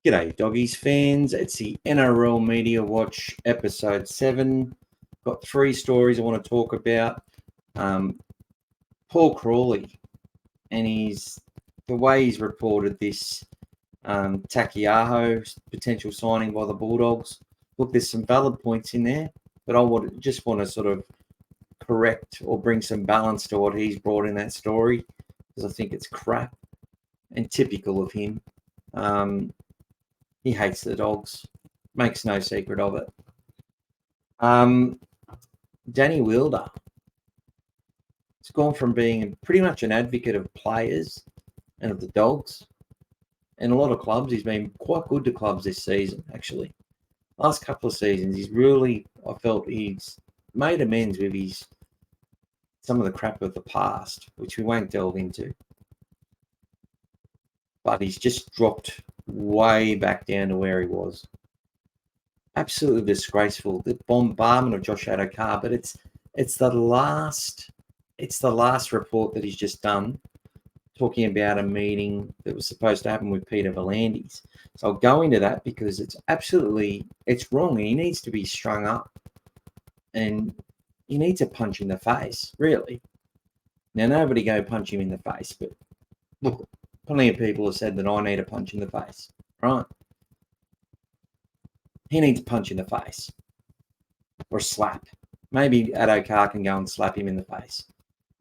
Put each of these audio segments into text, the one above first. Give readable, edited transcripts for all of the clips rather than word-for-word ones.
G'day, Doggies fans. It's the NRL Media Watch, episode 7. Got 3 stories I want to talk about. Paul Crawley and the way he's reported this Taukieaho potential signing by the Bulldogs. Look, there's some valid points in there, but I just want to sort of correct or bring some balance to what he's brought in that story, because I think it's crap and typical of him. He hates the Dogs, makes no secret of it. Danny Wielder. It's gone from being pretty much an advocate of players and of the Dogs. And a lot of clubs, he's been quite good to clubs this season, actually. Last couple of seasons, I felt he's made amends with some of the crap of the past, which we won't delve into. But he's just dropped way back down to where he was. Absolutely disgraceful. The bombardment of Josh Addo-Carr, but it's the last report that he's just done, talking about a meeting that was supposed to happen with Peter V'landys. So I'll go into that because it's wrong, and he needs to be strung up, and he needs a punch in the face, really. Now, nobody go punch him in the face, but look, plenty of people have said that I need a punch in the face, right? He needs a punch in the face or a slap. Maybe Addo-Carr can go and slap him in the face.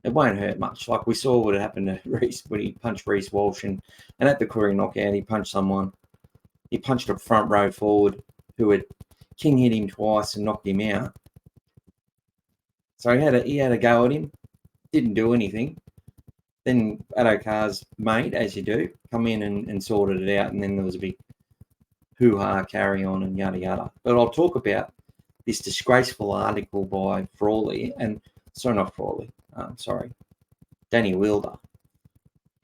It won't hurt much. Like we saw what happened to Reece when he punched Reece Walsh, and at the Koori knockout, he punched someone. He punched a front row forward who had king hit him twice and knocked him out. So he had a go at him. Didn't do anything. Then Addo-Carr's mate, as you do, come in and sorted it out, and then there was a big hoo-ha, carry on, and yada yada. But I'll talk about this disgraceful article by Danny Wielder.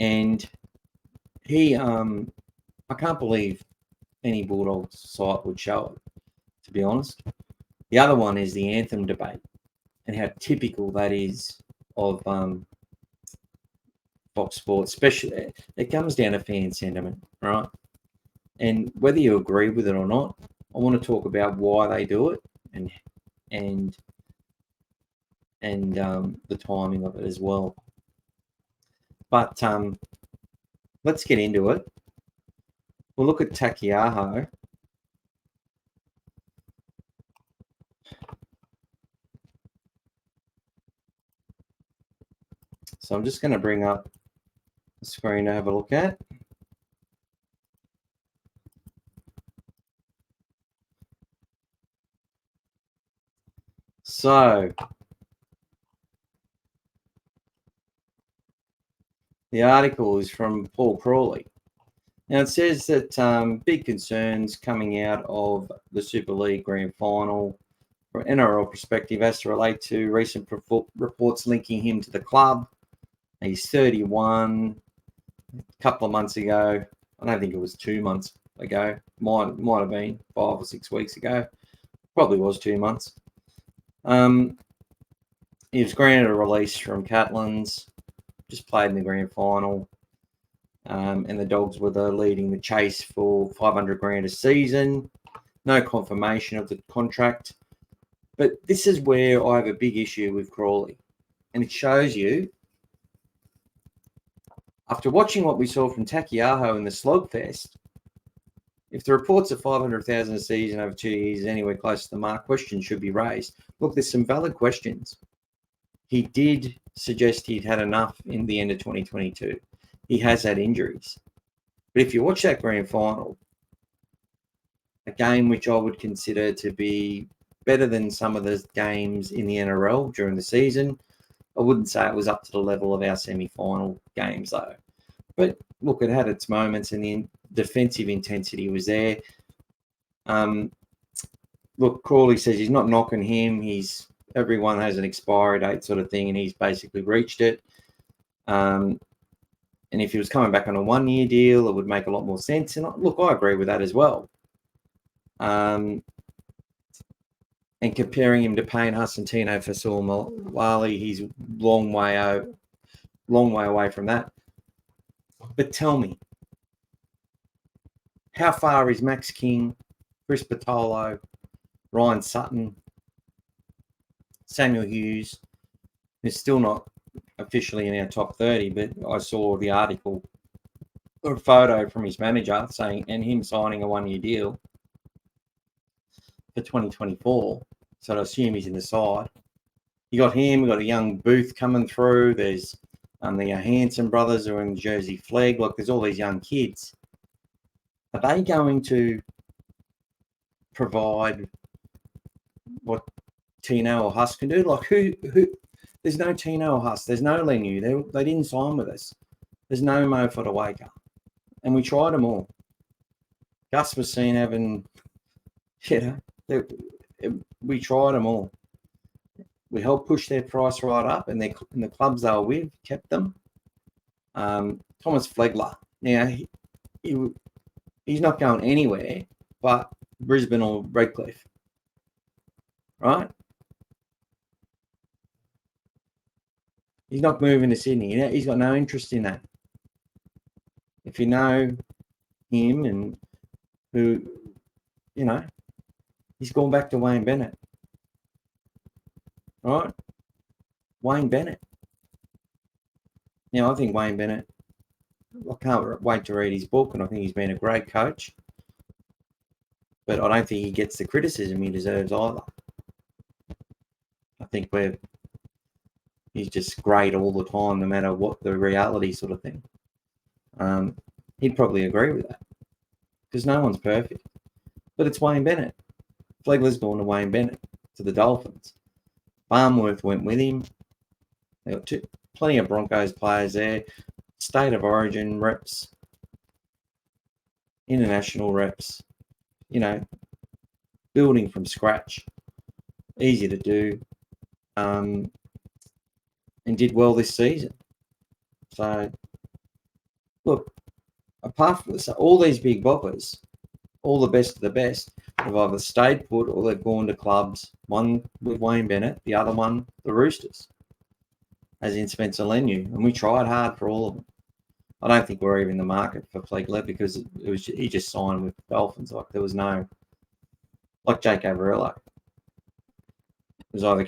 And he, I can't believe any Bulldogs site would show it, to be honest. The other one is the Anthem debate and how typical that is of Fox Sports, especially. It comes down to fan sentiment, right? And whether you agree with it or not, I want to talk about why they do it and the timing of it as well. But let's get into it. We'll look at Taukieaho. So I'm just going to bring up the screen to have a look at. So the article is from Paul Crawley. Now it says that big concerns coming out of the Super League Grand Final from an NRL perspective as to relate to recent reports linking him to the club. He's 31. A couple of months ago, I don't think it was 2 months ago. Might have been 5 or 6 weeks ago. Probably was 2 months. He was granted a release from Catlins. Just played in the grand final. And the Dogs were leading the chase for $500,000 a season. No confirmation of the contract. But this is where I have a big issue with Crawley. And it shows you, after watching what we saw from Taukieaho in the slogfest, if the reports of $500,000 a season over 2 years is anywhere close to the mark, questions should be raised. Look, there's some valid questions. He did suggest he'd had enough in the end of 2022. He has had injuries. But if you watch that grand final, a game which I would consider to be better than some of the games in the NRL during the season, I wouldn't say it was up to the level of our semi-final games, though. But look, it had its moments, and the defensive intensity was there. Look, Crawley says he's not knocking him. Everyone has an expiry date sort of thing, and he's basically reached it. And if he was coming back on a 1-year deal, it would make a lot more sense. And look, I agree with that as well. And comparing him to Payne Hasantino for Suamawali, he's a long way away from that. But tell me, How far is Max King, Chris Patolo, Ryan Sutton, Samuel Hughes, who's still not officially in our top 30, but I saw the article or a photo from his manager saying, and him signing a 1-year deal for 2024. So I assume he's in the side. You got him, we got a young Booth coming through. There's the Hanson brothers who are in the Jersey Flag. Look, there's all these young kids. Are they going to provide what Tino or Huss can do? Like who there's no Tino or Huss, there's no Lenu. They didn't sign with us. There's no Mo Fodawaker. And we tried them all. Gus was seen having, we tried them all. We helped push their price right up, and the clubs they were with kept them. Thomas Flegler. Now, he's not going anywhere but Brisbane or Redcliffe. Right? He's not moving to Sydney. He's got no interest in that. If you know him and who, he's gone back to Wayne Bennett. Right? Wayne Bennett. Now, I think Wayne Bennett, I can't wait to read his book, and I think he's been a great coach. But I don't think he gets the criticism he deserves either. I think he's just great all the time, no matter what the reality sort of thing. He'd probably agree with that. Because no one's perfect. But it's Wayne Bennett. Flegler's gone to Wayne Bennett, to the Dolphins. Farmworth went with him. They got plenty of Broncos players there. State of origin reps. International reps. Building from scratch. Easy to do. And did well this season. So, look, apart from this, all these big boppers, all the best of the best, have either stayed put or they've gone to clubs. One with Wayne Bennett, the other one, the Roosters, as in Spencer Leniu. And we tried hard for all of them. I don't think we're even in the market for Flegler because he just signed with the Dolphins. Like there was no, like Jake Averillo. It was either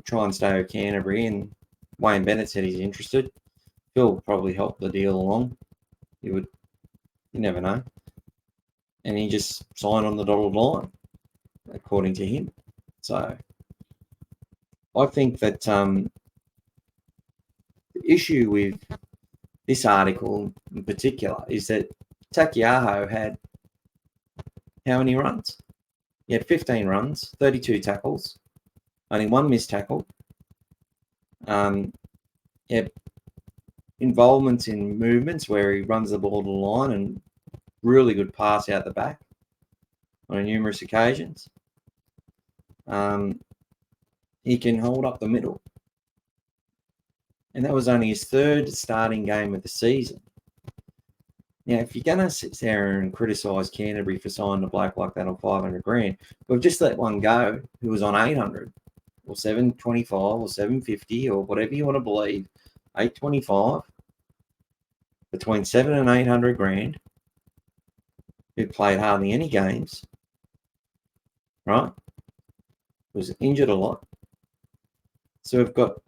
try and stay with Canterbury, and Wayne Bennett said he's interested. Phil probably helped the deal along. You never know. And he just signed on the dotted line, according to him. So I think that the issue with this article in particular is that Taukieaho had how many runs? He had 15 runs, 32 tackles, only one missed tackle. Involvements in movements where he runs the ball to the line and really good pass out the back on numerous occasions. He can hold up the middle. And that was only his third starting game of the season. Now, if you're going to sit there and criticise Canterbury for signing a bloke like that on $500,000, we've just let one go who was on 800 or 725 or 750 or whatever you want to believe, 825, between $700,000 and $800,000, who played hardly any games, right? Was injured a lot. So we've got,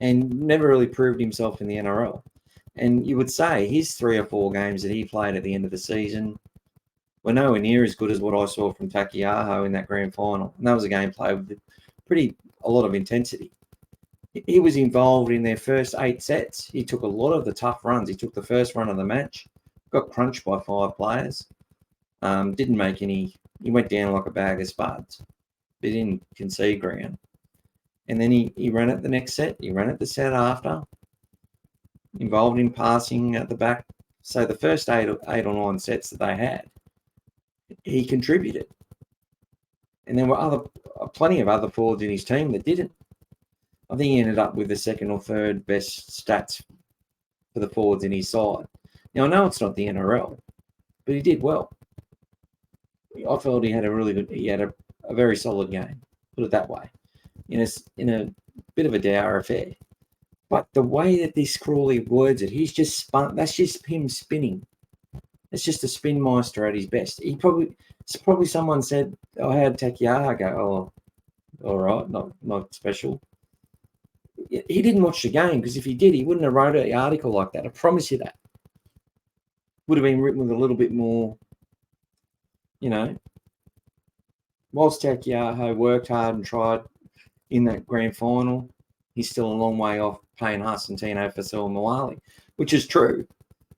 and never really proved himself in the NRL. And you would say his 3 or 4 games that he played at the end of the season were nowhere near as good as what I saw from Taukieaho in that grand final. And that was a game played with a lot of intensity. He was involved in their first 8 sets. He took a lot of the tough runs. He took the first run of the match, got crunched by 5 players, didn't make any, he went down like a bag of spuds, but didn't concede ground. And then he ran it the next set. He ran it the set after, involved in passing at the back. So the first 8 or 9 sets that they had, he contributed. And there were plenty of other forwards in his team that didn't. I think he ended up with the 2nd or 3rd best stats for the forwards in his side. Now, I know it's not the NRL, but he did well. I felt he had a very solid game, put it that way, in a bit of a dour affair. But the way that this Crawley words it, he's just spun. That's just him spinning. It's just a spin meister at his best. It's probably someone said, "Oh, how'd Taukieaho go?" Oh, all right, not special. He didn't watch the game, because if he did, he wouldn't have wrote an article like that. I promise you that. Would have been written with a little bit more, whilst Taukieaho worked hard and tried in that grand final, he's still a long way off paying Hasantino for Mawali, which is true.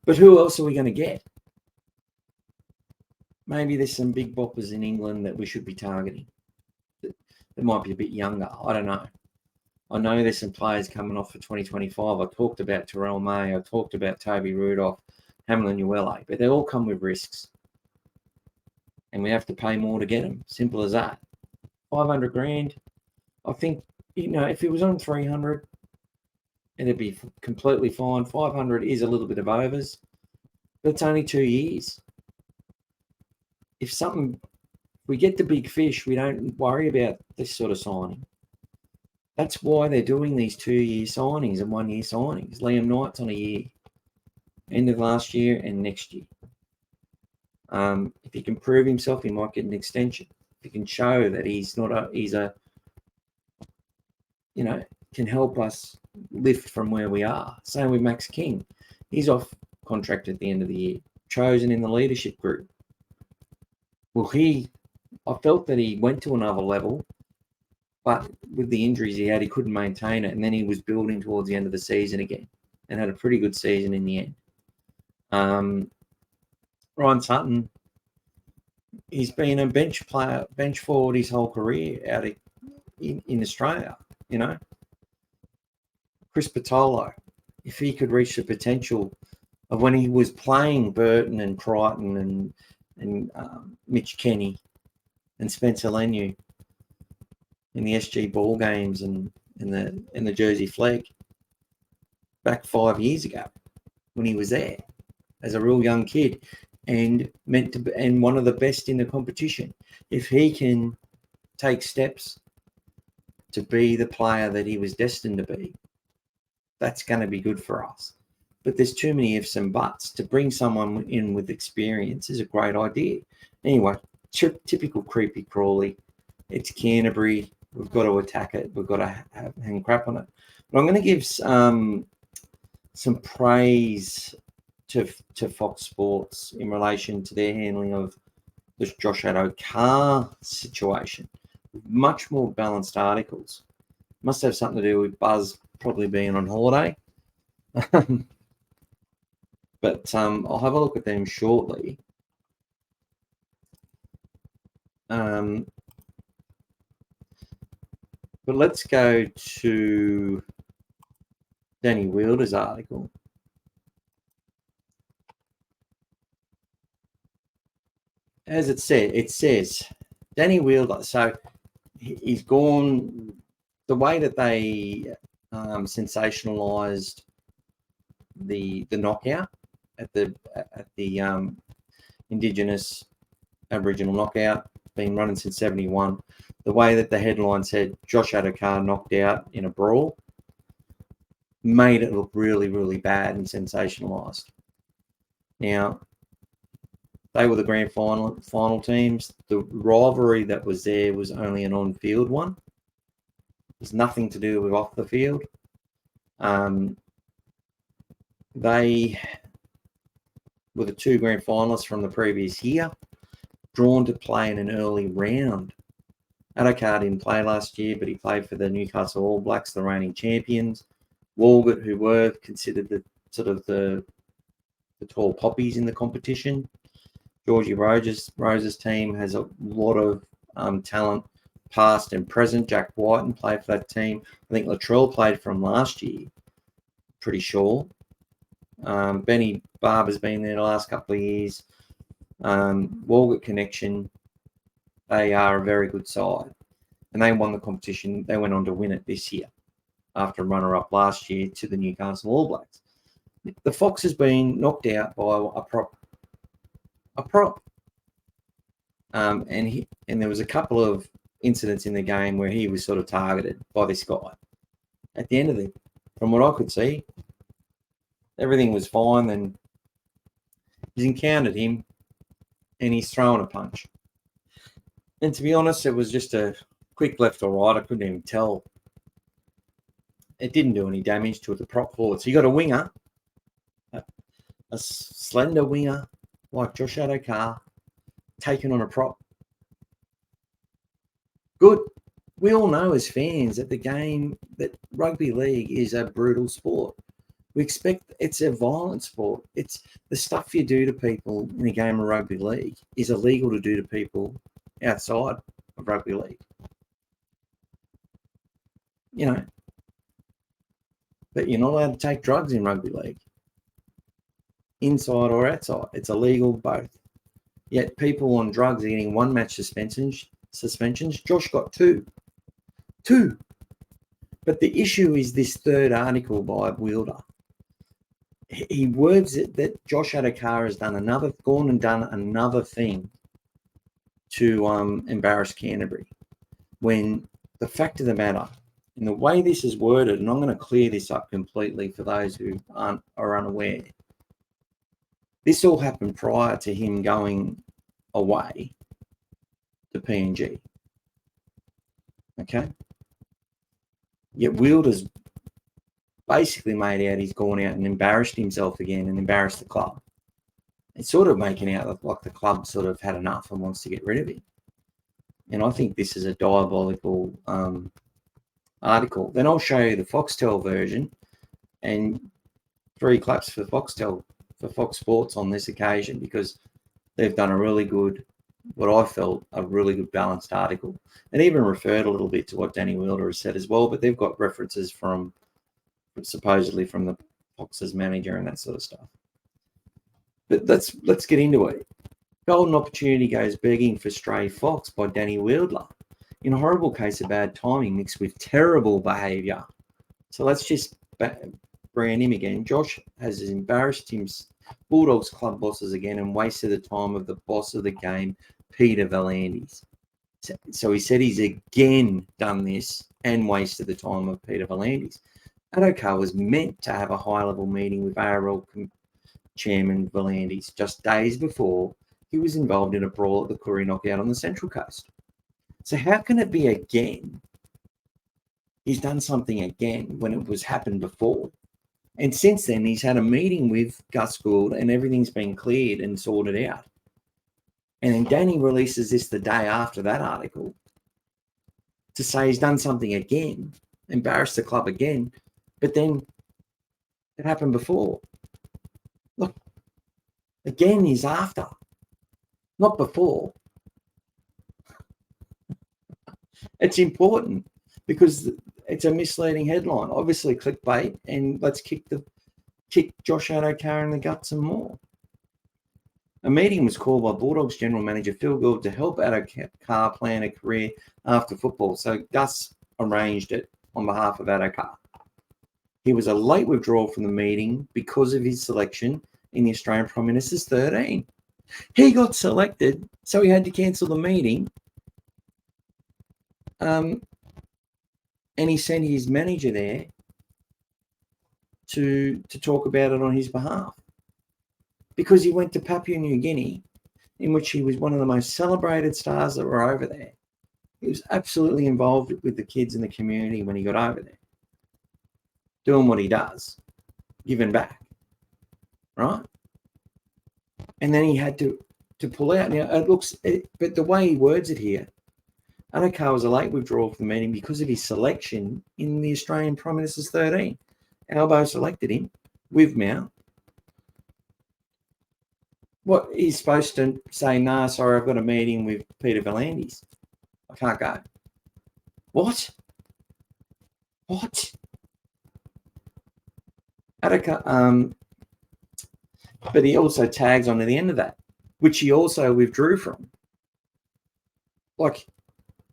But who else are we going to get? Maybe there's some big boppers in England that we should be targeting that might be a bit younger. I don't know. I know there's some players coming off for 2025. I talked about Terrell May. I talked about Toby Rudolph, Hamlin Uele, but they all come with risks. And we have to pay more to get them. Simple as that. 500 grand. I think, if it was on 300, it'd be completely fine. 500 is a little bit of overs, but it's only 2 years. If we get the big fish, we don't worry about this sort of signing. That's why they're doing these 2-year signings and 1-year signings. Liam Knight's on a year, end of last year and next year. If he can prove himself, he might get an extension. If he can show that can help us lift from where we are. Same with Max King. He's off contract at the end of the year, chosen in the leadership group. Well, I felt that he went to another level, but with the injuries he had, he couldn't maintain it. And then he was building towards the end of the season again and had a pretty good season in the end. Ryan Sutton, he's been a bench forward his whole career out in Australia, Chris Patolo, if he could reach the potential of when he was playing Burton and Crichton and Mitch Kenny and Spencer Leniu in the SG ball games and the Jersey Flag back 5 years ago when he was there as a real young kid and one of the best in the competition. If he can take steps to be the player that he was destined to be, that's going to be good for us. But there's too many ifs and buts. To bring someone in with experience is a great idea. Anyway, typical Creepy Crawley. It's Canterbury. We've got to attack it. We've got to hang crap on it. But I'm going to give some praise to Fox Sports in relation to their handling of this Josh Addo-Carr situation. Much more balanced articles. Must have something to do with Buzz probably being on holiday. But I'll have a look at them shortly. But let's go to Danny Wielder's article. As it says, Danny Wielder, so he's gone, the way that they sensationalized the knockout at the Indigenous Aboriginal knockout, been running since 71. The way that the headline said Josh Addo-Carr knocked out in a brawl made it look really, really bad and sensationalized. Now, they were the grand final teams. The rivalry that was there was only an on-field one. There's nothing to do with off the field. They were the two grand finalists from the previous year, drawn to play in an early round. Addo-Carr didn't play last year, but he played for the Newcastle All Blacks, the reigning champions. Walgett, who were considered the tall poppies in the competition. Georgie Rose's team has a lot of talent, past and present. Jack Whiten played for that team. I think Latrell played for him last year, pretty sure. Benny Barber's been there the last couple of years. Walgett Connection, they are a very good side. And they won the competition. They went on to win it this year after runner-up last year to the Newcastle All Blacks. The Fox has been knocked out by a prop. And there was a couple of incidents in the game where he was sort of targeted by this guy. At the end of it, from what I could see, everything was fine. And He's encountered him and he's thrown a punch. And to be honest, it was just a quick left or right. I couldn't even tell. It didn't do any damage to the prop forward. So you got a winger, a slender winger like Josh Addo-Carr, taken on a prop. Good. We all know as fans that rugby league is a brutal sport. We expect it's a violent sport. It's the stuff you do to people in a game of rugby league is illegal to do to people outside of rugby league. But you're not allowed to take drugs in rugby league, inside or outside. It's illegal both. Yet people on drugs are getting 1 match suspensions. Josh got 2. But the issue is this third article by Wielder. He words it that Josh Addo-Carr has gone and done another thing to embarrass Canterbury. When the fact of the matter, and the way this is worded, and I'm going to clear this up completely for those who are unaware, this all happened prior to him going away to PNG. Okay? Yet Wielder's basically made out he's gone out and embarrassed himself again and embarrassed the club. It's sort of making out like the club sort of had enough and wants to get rid of him. And I think this is a diabolical article. Then I'll show you the Foxtel version, and 3 claps for Foxtel, for Fox Sports on this occasion, because they've done a really good, what I felt, a really good balanced article, and even referred a little bit to what Danny Wielder has said as well, but they've got references from supposedly from the Fox's manager and that sort of stuff. But let's get into it. Golden opportunity goes begging for stray fox by Danny Wielder in a horrible case of bad timing mixed with terrible behaviour. So let's just bring him again. Josh has embarrassed him, Bulldogs club bosses again, and wasted the time of the boss of the game, Peter V'landys. So he said he's again done this and wasted the time of Peter V'landys. Addo-Carr was meant to have a high-level meeting with ARL Chairman V'landys just days before he was involved in a brawl at the Koori Knockout on the Central Coast. So how can it be again? He's done something again when it was happened before. And since then, he's had a meeting with Gus Gould and everything's been cleared and sorted out. And then Danny releases this the day after that article to say he's done something again, embarrassed the club again. But then it happened before. Look, again, he's after, not before. It's important because it's a misleading headline. Obviously, clickbait, and let's kick Josh Addo-Carr in the gut some more. A meeting was called by Bulldogs General Manager Phil Gould to help Addo-Carr plan a career after football. So Gus arranged it on behalf of Addo-Carr. He was a late withdrawal from the meeting because of his selection in the Australian Prime Minister's 13. He got selected, so he had to cancel the meeting. And he sent his manager there to talk about it on his behalf. Because he went to Papua New Guinea, in which he was one of the most celebrated stars that were over there. He was absolutely involved with the kids in the community when he got over there, doing what he does, giving back, right? And then he had to pull out. Now, but the way he words it here, Addo-Carr was a late withdrawal from the meeting because of his selection in the Australian Prime Minister's 13. Albo selected him with Mount. What, he's supposed to say, nah, sorry, I've got a meeting with Peter V'landys. I can't go. What? Addo-Carr, but he also tags on to the end of that, which he also withdrew from. Like,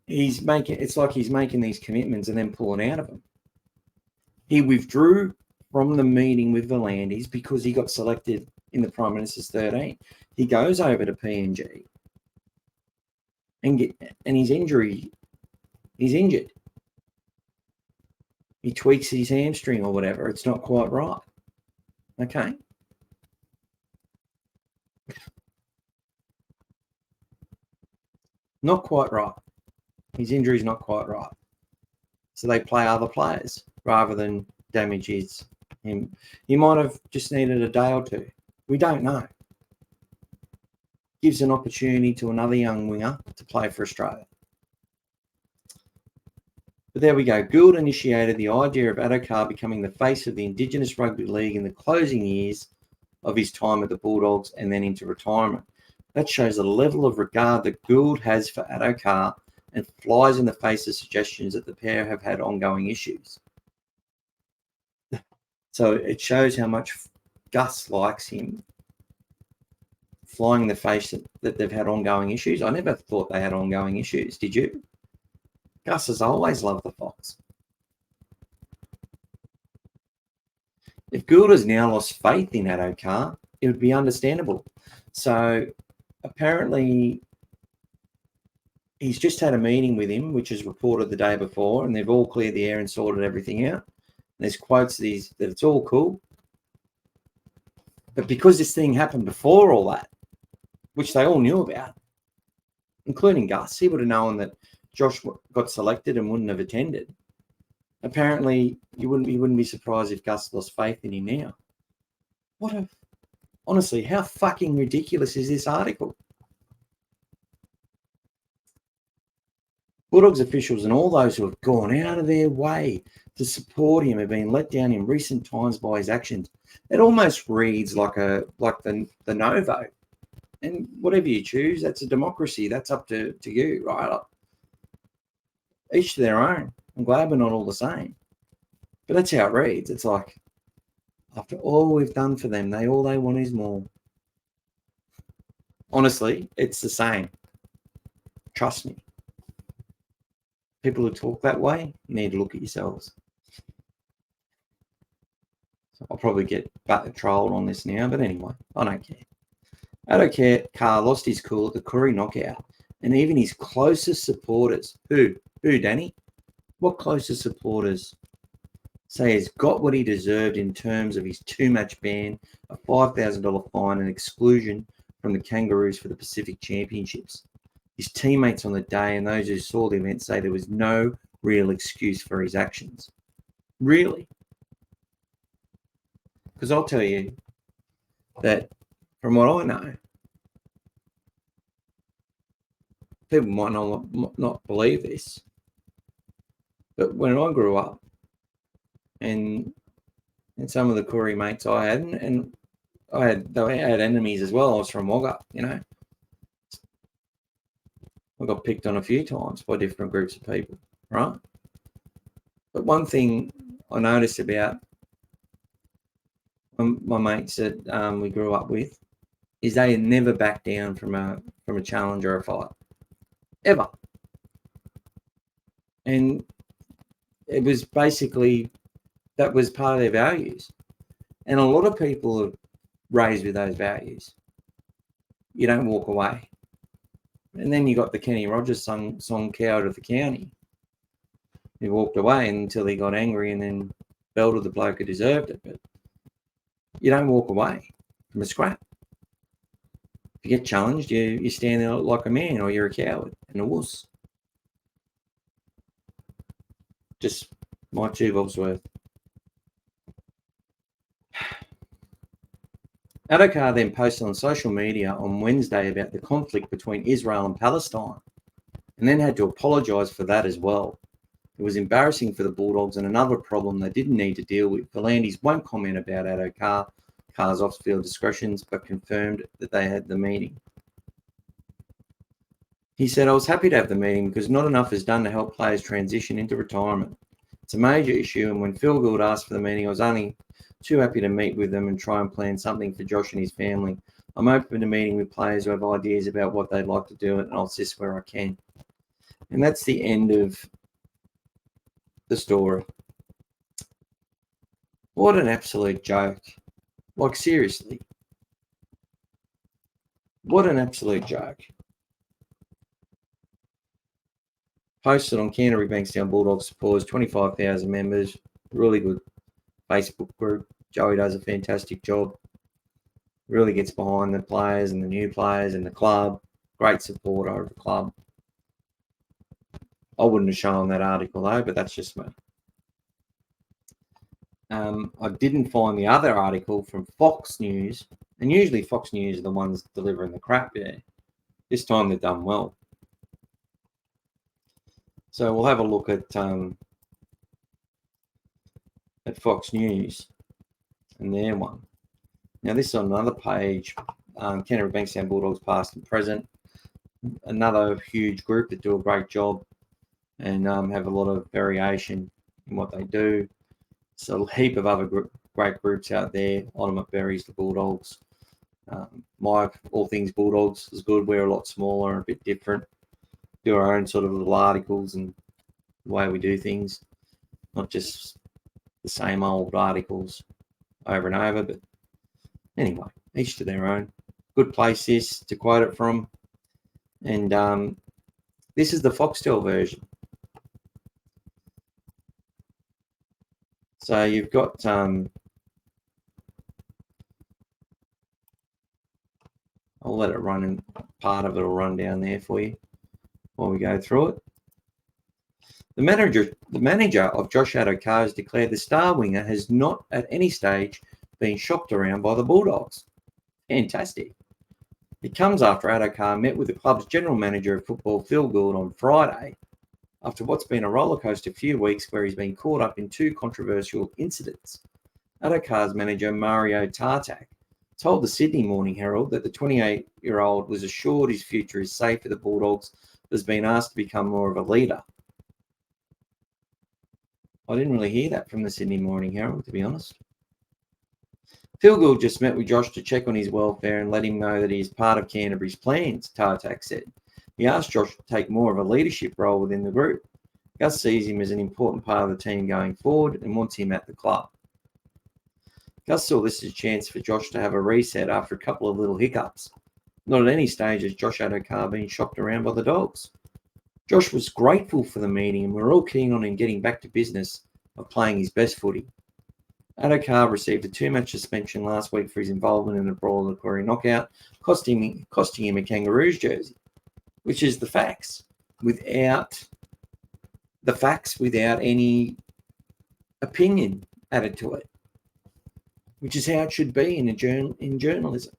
it's like he's making these commitments and then pulling out of them. He withdrew from the meeting with V'landys because he got selected in the Prime Minister's 13. He goes over to PNG and he's injured. He tweaks his hamstring or whatever. It's not quite right. Okay. Not quite right. His injury's not quite right. So they play other players rather than damage him. He might have just needed a day or two. We don't know. Gives an opportunity to another young winger to play for Australia. But there we go. Gould initiated the idea of Addo-Carr becoming the face of the Indigenous Rugby League in the closing years of his time at the Bulldogs and then into retirement. That shows the level of regard that Gould has for Addo-Carr and flies in the face of suggestions that the pair have had ongoing issues. So it shows how much Gus likes him, flying in the face that they've had ongoing issues. I never thought they had ongoing issues. Did you? Gus has always loved the Fox. If Gould has now lost faith in Addo-Carr, it would be understandable. So apparently he's just had a meeting with him, which is reported the day before, and they've all cleared the air and sorted everything out. And there's quotes that it's all cool. But because this thing happened before all that, which they all knew about, including Gus, he would have known that Josh got selected and wouldn't have attended. Apparently, he wouldn't be surprised if Gus lost faith in him now. Honestly, how fucking ridiculous is this article? Bulldogs officials and all those who have gone out of their way to support him have been let down in recent times by his actions. It almost reads like the no vote. And whatever you choose, that's a democracy. That's up to you, right? Each to their own. I'm glad we're not all the same. But that's how it reads. It's like, after all we've done for them, all they want is more. Honestly, it's the same. Trust me. People who talk that way need to look at yourselves. So I'll probably get trolled on this now, but anyway, I don't care. Addo-Carr lost his cool at the Curry knockout, and even his closest supporters, who, Danny? What closest supporters say he's got what he deserved in terms of his 2-match ban, a $5,000 fine, and exclusion from the Kangaroos for the Pacific Championships? His teammates on the day and those who saw the event say there was no real excuse for his actions. Really? Because I'll tell you that from what I know, people might not believe this, but when I grew up, and some of the Koori mates I had, and they had enemies as well. I was from Wagga, I got picked on a few times by different groups of people, right? But one thing I noticed about my mates that we grew up with is they never backed down from a challenge or a fight, ever. And it was basically, that was part of their values. And a lot of people are raised with those values. You don't walk away. And then you got the Kenny Rogers song Coward of the County. He walked away until he got angry and then belted the bloke who deserved it. But you don't walk away from a scrap. If you get challenged, you stand there like a man, or you're a coward and a wuss. Just my 2 bobs worth. Addo-Carr then posted on social media on Wednesday about the conflict between Israel and Palestine, and then had to apologise for that as well. It was embarrassing for the Bulldogs and another problem they didn't need to deal with. V'landys won't comment about Addo-Carr's off-field discretions, but confirmed that they had the meeting. He said, "I was happy to have the meeting because not enough is done to help players transition into retirement. It's a major issue, and when Phil Gould asked for the meeting, I was only too happy to meet with them and try and plan something for Josh and his family. I'm open to meeting with players who have ideas about what they'd like to do, and I'll assist where I can." And that's the end of the story. What an absolute joke. Like, seriously. What an absolute joke. Posted on Canterbury Bankstown Bulldogs supporters, 25,000 members, really good Facebook group. Joey does a fantastic job. Really gets behind the players and the new players and the club. Great supporter of the club. I wouldn't have shown that article though, but that's just me. I didn't find the other article from Fox News, and usually Fox News are the ones delivering the crap. Yeah, this time they've done well. So we'll have a look at Fox News and their one. Now this is on another page. Canterbury Bankstown Bulldogs past and present. Another huge group that do a great job and have a lot of variation in what they do. So a heap of other great groups out there. Ultimate Berries, the Bulldogs. Mike, All Things Bulldogs is good. We're a lot smaller and a bit different. Do our own sort of little articles and the way we do things. Not just the same old articles over and over. But anyway, each to their own. Good place this to quote it from. And this is the Foxtel version. So you've got I'll let it run, and part of it will run down there for you while we go through it. The manager of Josh Addo-Carr has declared the star winger has not at any stage been shopped around by the Bulldogs. Fantastic. It comes after Addo-Carr met with the club's general manager of football, Phil Gould, on Friday, after what's been a rollercoaster few weeks where he's been caught up in two controversial incidents. Addo-Carr's manager, Mario Tartak, told the Sydney Morning Herald that the 28-year-old was assured his future is safe for the Bulldogs, but has been asked to become more of a leader. I didn't really hear that from the Sydney Morning Herald, to be honest. Phil Gould just met with Josh to check on his welfare and let him know that he is part of Canterbury's plans, Tartak said. He asked Josh to take more of a leadership role within the group. Gus sees him as an important part of the team going forward and wants him at the club. Gus saw this as a chance for Josh to have a reset after a couple of little hiccups. Not at any stage has Josh Addo-Carr been shopped around by the Dogs. Josh was grateful for the meeting and we're all keen on him getting back to business of playing his best footy. Addo-Carr received a 2-match suspension last week for his involvement in the brawl at the Quarry knockout, costing him a Kangaroos jersey, which is the facts, without any opinion added to it, which is how it should be in journalism.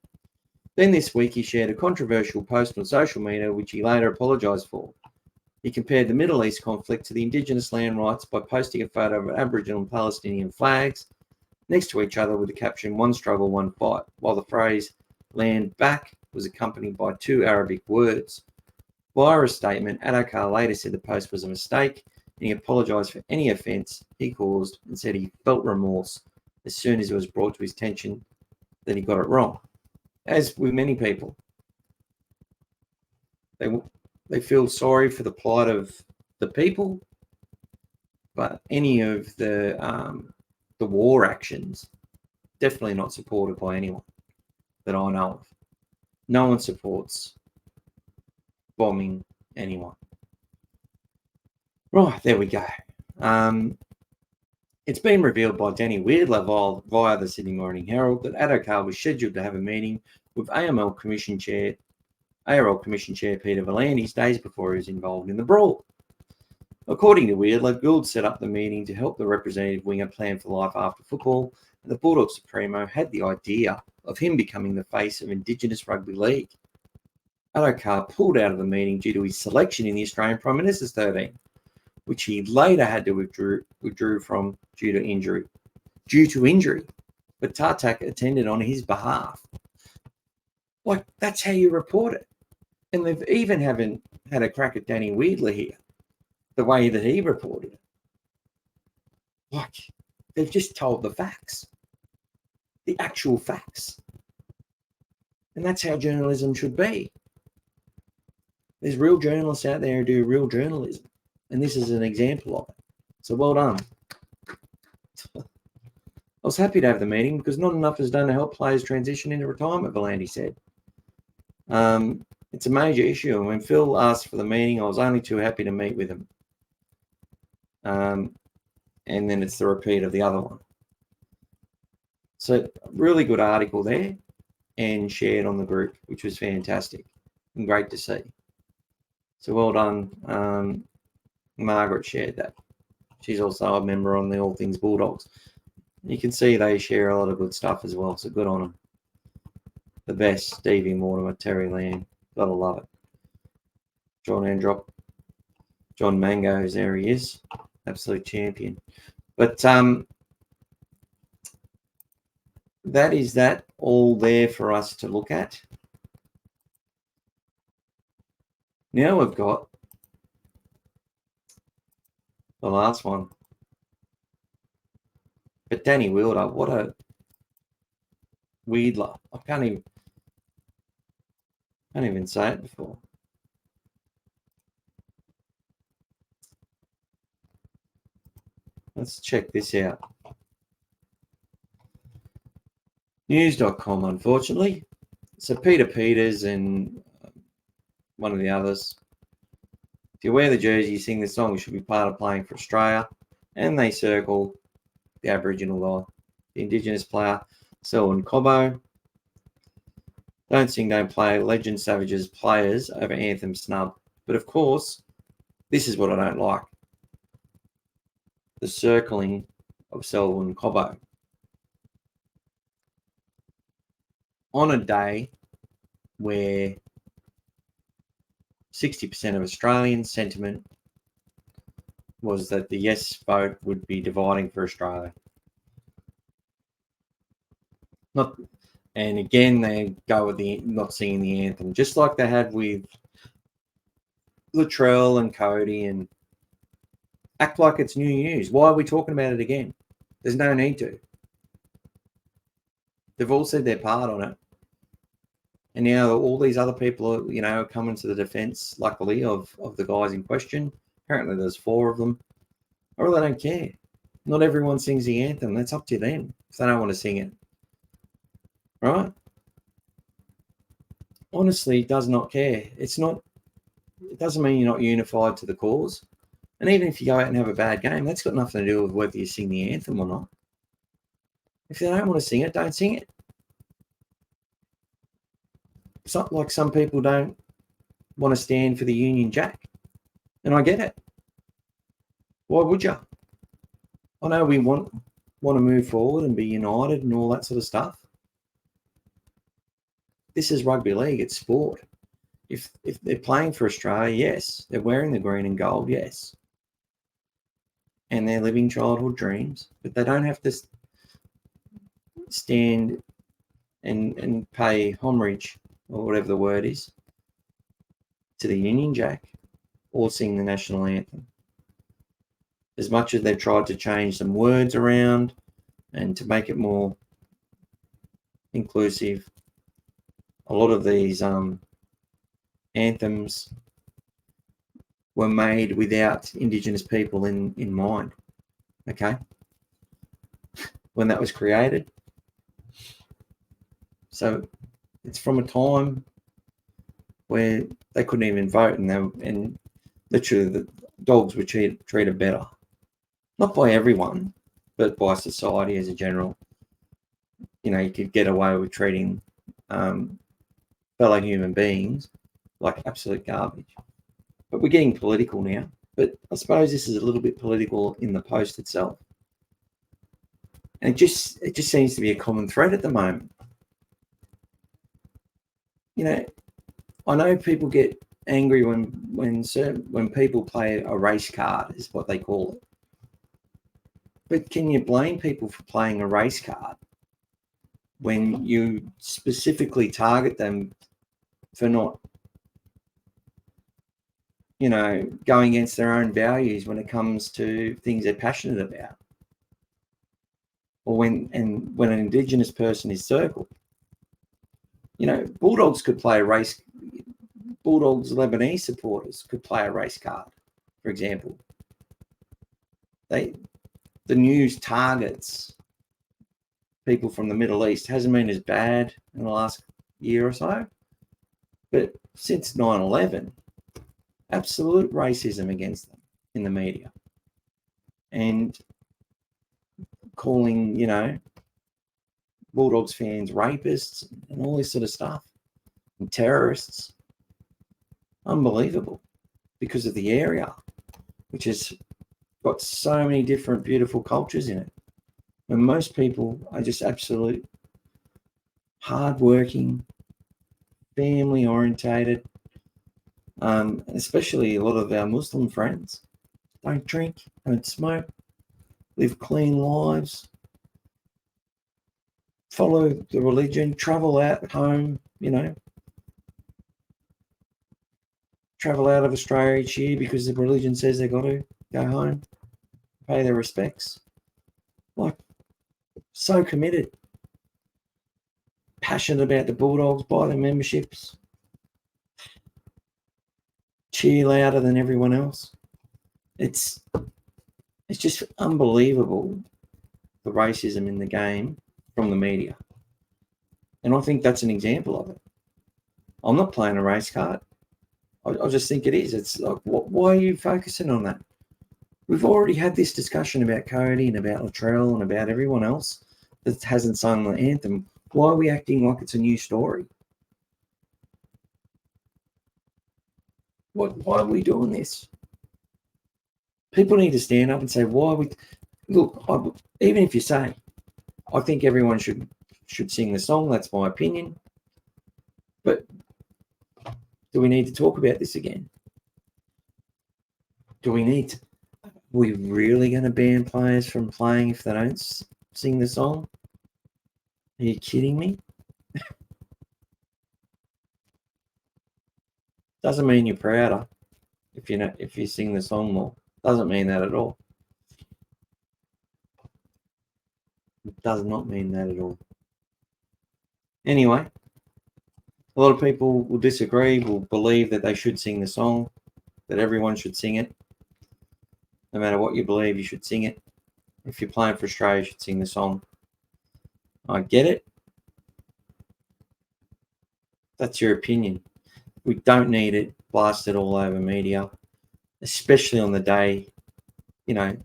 Then this week he shared a controversial post on social media, which he later apologised for. He compared the Middle East conflict to the Indigenous land rights by posting a photo of Aboriginal and Palestinian flags next to each other with the caption, "One struggle, one fight," while the phrase "land back" was accompanied by 2 Arabic words. Via a statement, Addo-Carr later said the post was a mistake and he apologised for any offence he caused and said he felt remorse as soon as it was brought to his attention that he got it wrong. As with many people, they feel sorry for the plight of the people, but any of the war actions, definitely not supported by anyone that I know of. No one supports bombing anyone. Right, there we go. It's been revealed by Danny Wielder via the Sydney Morning Herald that Addo-Carr was scheduled to have a meeting with ARL Commission Chair Peter V'landys days before he was involved in the brawl. According to Wielder, Gould set up the meeting to help the representative winger plan for life after football, and the Bulldogs Supremo had the idea of him becoming the face of Indigenous Rugby League. Addo-Carr pulled out of the meeting due to his selection in the Australian Prime Minister's 13, which he later had to withdrew from due to injury. But Tartak attended on his behalf. Like, that's how you report it. And they've even haven't had a crack at Danny Wielder here, the way that he reported it. Like, they've just told the facts, the actual facts. And that's how journalism should be. There's real journalists out there who do real journalism. And this is an example of it. So well done. I was happy to have the meeting because not enough is done to help players transition into retirement, V'landys said. It's a major issue. And when Phil asked for the meeting, I was only too happy to meet with him. And then it's the repeat of the other one. So really good article there and shared on the group, which was fantastic and great to see. So well done. Margaret shared that. She's also a member on the All Things Bulldogs. You can see they share a lot of good stuff as well, so good on them. The best, Stevie Mortimer, Terry Lamb. Gotta love it. John Androp. John Mangoes, there he is. Absolute champion. But that is that all there for us to look at. Now we've got the last one. But Danny Wielder, what a Weedler. I can't even say it before. Let's check this out. News.com, unfortunately. So Peter Peters and one of the others. If you wear the jersey, you sing the song, you should be part of playing for Australia. And they circle the Aboriginal guy, the Indigenous player, Selwyn Cobbo. Don't sing, don't play. Legend Savages players over Anthem snub. But of course, this is what I don't like. The circling of Selwyn Cobbo. On a day where 60% of Australian sentiment was that the yes vote would be dividing for Australia. And again, they go with the not singing the anthem, just like they had with Latrell and Cody, and act like it's new news. Why are we talking about it again? There's no need to. They've all said their part on it. And now all these other people are, coming to the defense, luckily, of the guys in question. Apparently there's 4 of them. I really don't care. Not everyone sings the anthem. That's up to them if they don't want to sing it. Right? Honestly, does not care. It doesn't mean you're not unified to the cause. And even if you go out and have a bad game, that's got nothing to do with whether you sing the anthem or not. If they don't want to sing it, don't sing it. It's not like some people don't want to stand for the Union Jack. And I get it. Why would you? I know we want to move forward and be united and all that sort of stuff. This is rugby league. It's sport. If they're playing for Australia, yes. They're wearing the green and gold, yes. And they're living childhood dreams. But they don't have to stand and pay homage, or whatever the word is, to the Union Jack or sing the national anthem. As much as they've tried to change some words around and to make it more inclusive, a lot of these anthems were made without Indigenous people in mind, okay? When that was created. So it's from a time where they couldn't even vote, and literally the dogs were treated better. Not by everyone, but by society as a general. You could get away with treating fellow human beings like absolute garbage. But we're getting political now. But I suppose this is a little bit political in the post itself. And it just seems to be a common thread at the moment. I know people get angry when people play a race card, is what they call it. But can you blame people for playing a race card when you specifically target them for not, going against their own values when it comes to things they're passionate about? Or when an Indigenous person is circled. Bulldogs could play a race. Bulldogs Lebanese supporters could play a race card, for example. The news targets people from the Middle East. Hasn't been as bad in the last year or so, but since 9/11, absolute racism against them in the media, and calling Bulldogs fans rapists and all this sort of stuff, and terrorists. Unbelievable, because of the area. which has got so many different beautiful cultures in it. And most people are just absolute hardworking, family orientated, especially a lot of our Muslim friends. Don't drink, don't smoke, live clean lives, follow the religion, travel out home, travel out of Australia each year because the religion says they've got to go home, pay their respects. Like, so committed, passionate about the Bulldogs, buy their memberships, cheer louder than everyone else. It's just unbelievable, the racism in the game from the media. And I think that's an example of it. I'm not playing a race card. I just think it is. It's like, why are you focusing on that? We've already had this discussion about Cody and about Latrell and about everyone else that hasn't sung the anthem. Why are we acting like it's a new story? Why are we doing this? People need to stand up and say, why are we... Look, even if you say, I think everyone should sing the song, that's my opinion. But do we need to talk about this again? Do we need to... Are we really going to ban players from playing if they don't sing the song? Are you kidding me? Doesn't mean you're prouder if you sing the song more. Doesn't mean that at all. It does not mean that at all. Anyway, a lot of people will disagree, will believe that they should sing the song, that everyone should sing it. No matter what you believe, you should sing it. If you're playing for Australia, you should sing the song. I get it. That's your opinion. We don't need it blasted all over media, especially on the day,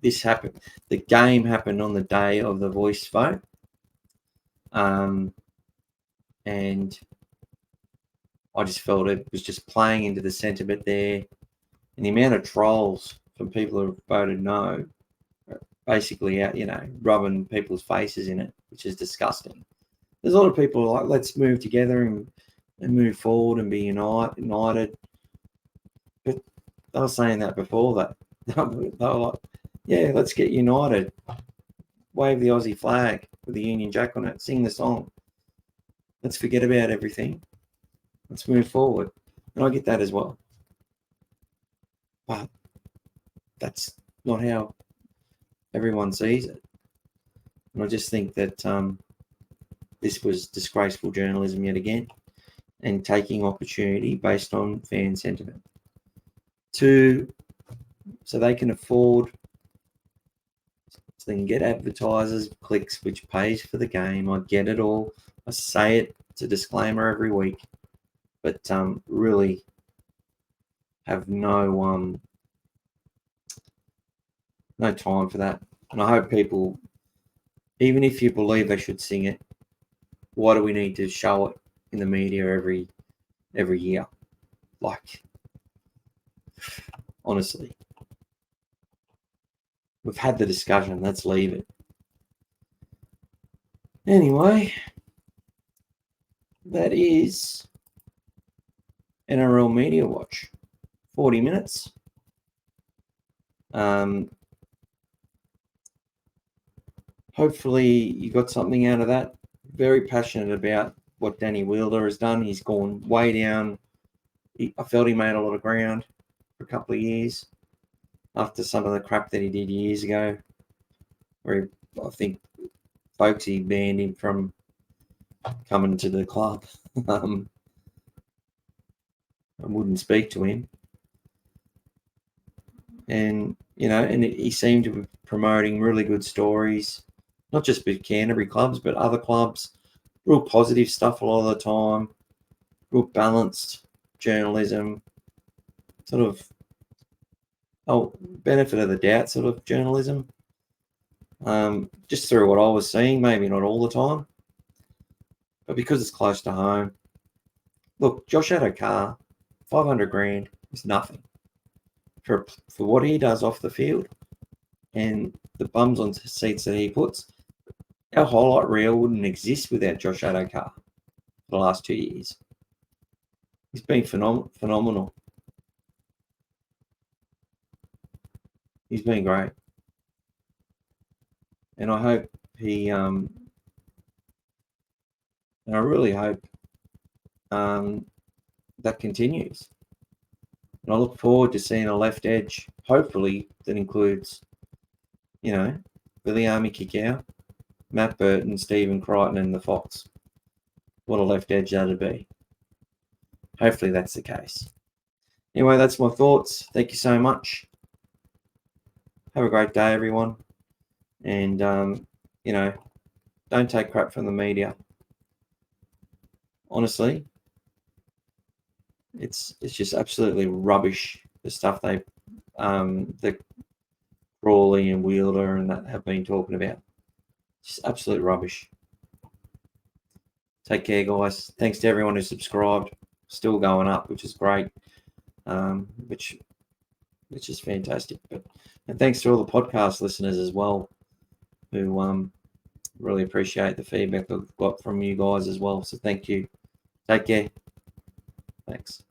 this happened. The game happened on the day of the voice vote. And I just felt it was just playing into the sentiment there. And the amount of trolls from people who voted no, basically out, rubbing people's faces in it, which is disgusting. There's a lot of people like, let's move together and move forward and be united. But they were saying that before that. They were like, yeah, let's get united. Wave the Aussie flag with the Union Jack on it. Sing the song. Let's forget about everything. Let's move forward. And I get that as well. But that's not how everyone sees it. And I just think that this was disgraceful journalism yet again, and taking opportunity based on fan sentiment so they can afford, so they can get advertisers, clicks, which pays for the game. I get it all. I say it. It's a disclaimer every week, but really have no time for that. And I hope people, even if you believe they should sing it, why do we need to show it in the media every year? Like, honestly, we've had the discussion. Let's leave it. Anyway, that is NRL Media Watch. 40 minutes. Hopefully you got something out of that. Very passionate about what Danny Wielder has done. He's gone way down. I felt he made a lot of ground for a couple of years after some of the crap that he did years ago, where I think Folksy banned him from coming to the club. I wouldn't speak to him. And, and he seemed to be promoting really good stories, not just with Canterbury clubs, but other clubs. Real positive stuff a lot of the time. Real balanced journalism. Sort of, benefit of the doubt sort of journalism. Just through what I was seeing, maybe not all the time. But because it's close to home. Look, Josh Addo-Carr, 500 grand is nothing for what he does off the field and the bums on seats that he puts. Our highlight reel wouldn't exist without Josh Addo-Carr for the last 2 years. He's been phenomenal. He's been great. And I hope and I really hope that continues. And I look forward to seeing a left edge, hopefully, that includes, Viliami Kikau, Matt Burton, Stephen Crichton, and the Fox. What a left edge that'd be. Hopefully that's the case. Anyway, that's my thoughts. Thank you so much. Have a great day, everyone. And, don't take crap from the media. Honestly, it's just absolutely rubbish, the stuff the Crawley and Wielder and that have been talking about. Just absolute rubbish. Take care, guys. Thanks to everyone who subscribed. Still going up, which is great. Which is fantastic. And thanks to all the podcast listeners as well, who really appreciate the feedback that we've got from you guys as well. So thank you. Take care. Thanks.